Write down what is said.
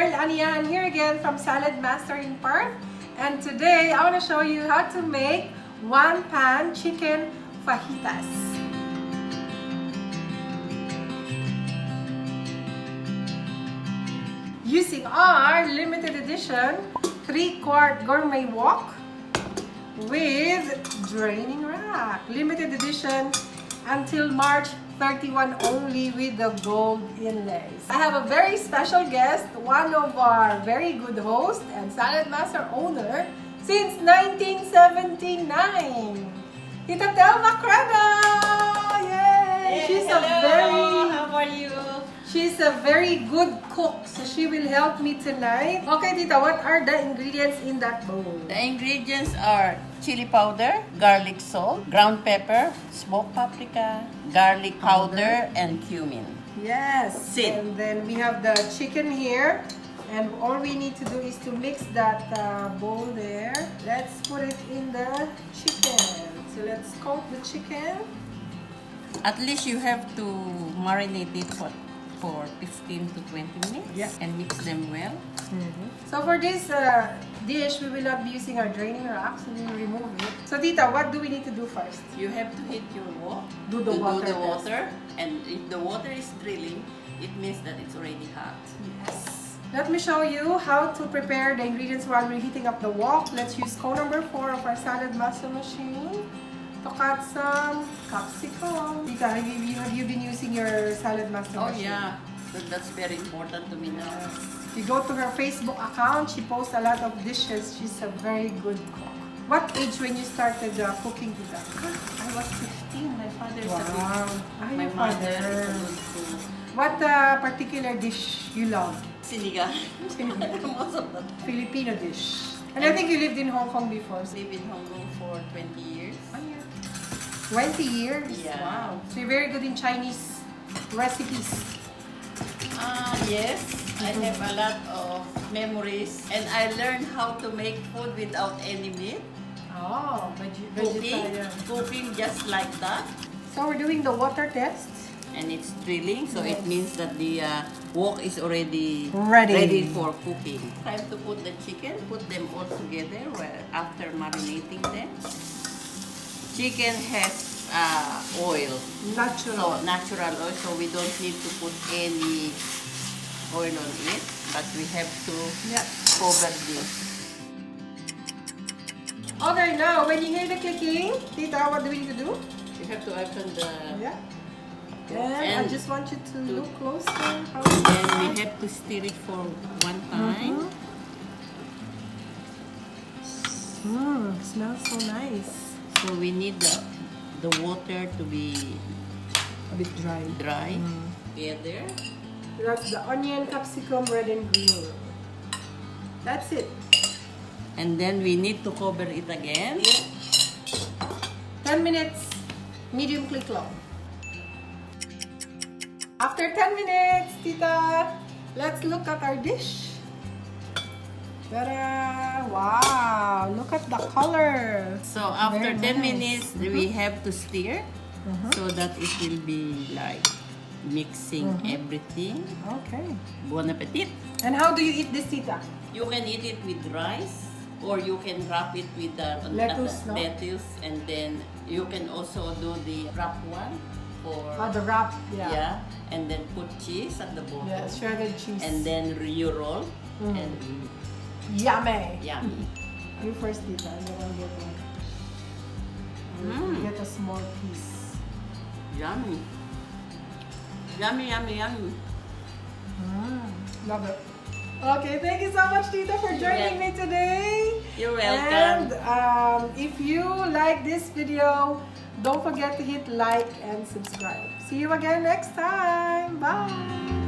Cheryl Anian here again from Saladmaster in Perth. And today I want to show you how to make one-pan chicken fajitas. Using our limited edition 3-quart Gourmet Wok with draining rack. Limited edition until March 31 only with the gold inlays. I have a very special guest, one of our very good hosts and Saladmaster owner since 1979. Tita Telma Creda! Yay! Hey, hello. How are you? She's a very good cook, so she will help me tonight. Okay, Tita, what are the ingredients in that bowl? The ingredients are chili powder, garlic salt, ground pepper, smoked paprika, garlic powder, and cumin. Yes. Sit. And then we have the chicken here. And all we need to do is to mix that bowl there. Let's put it in the chicken. So let's coat the chicken. At least you have to marinate it for 15 to 20 minutes. Yeah. And mix them well. So for this dish, we will not be using our draining rack, so we will remove it. So Tita, what do we need to do first? You have to heat your wok. Do the water test. And if the water is drilling, it means that it's already hot. Yes. Let me show you how to prepare the ingredients while we're heating up the wok. Let's use cone number 4 of our Saladmaster machine to cut some capsicum. Tita, have you been using your Saladmaster machine? Oh yeah, that's very important to me now. If you go to her Facebook account, she posts a lot of dishes. She's a very good cook. What age when you started cooking, Tita? I was 15. My father is Wow. a good. My your mother father. is a good cook. What particular dish you love? Sinigang. Most of the time. Filipino dish. And I think you lived in Hong Kong before. I lived in Hong Kong for 20 years. 20 years? Yeah. Wow. So you're very good in Chinese recipes. Yes, I have a lot of memories. And I learned how to make food without any meat. Oh, vegetarian. Cooking just like that. So we're doing the water test. And it's drilling, so it means that the wok is already Ready. for cooking. Time to put the chicken, put them all together after marinating them. Chicken has oil, Natural. so natural oil, so we don't need to put any oil on it, but we have to cover this. Okay, now when you hear the clicking, Tita, what do we need to do? You have to open the... Yeah. And I just want you to look closer. Then we have to stir it for one time. Smells so nice. So we need the water to be A bit dry. together. That's the onion, capsicum, red and green. That's it. And then we need to cover it again. 10 minutes, medium click long. After 10 minutes, Tita, let's look at our dish. Ta-da! Wow! Look at the color. So after Very 10 nice. minutes, we have to stir so that it will be like mixing everything. Okay. Bon appetit! And how do you eat this, Tita? You can eat it with rice, or you can wrap it with Lettuce, no? lettuce, and then you can also do the wrap one for The wrap. Yeah. and then put cheese at the bottom. Yeah, shredded cheese. And then you roll and Yummy! yummy. You first, Tita. And then I'll get one. Get a small piece. Yummy. Yummy, yummy, yummy. Love it. Okay, thank you so much, Tita, for joining me today. You're welcome. And if you like this video, don't forget to hit like and subscribe. See you again next time. Bye.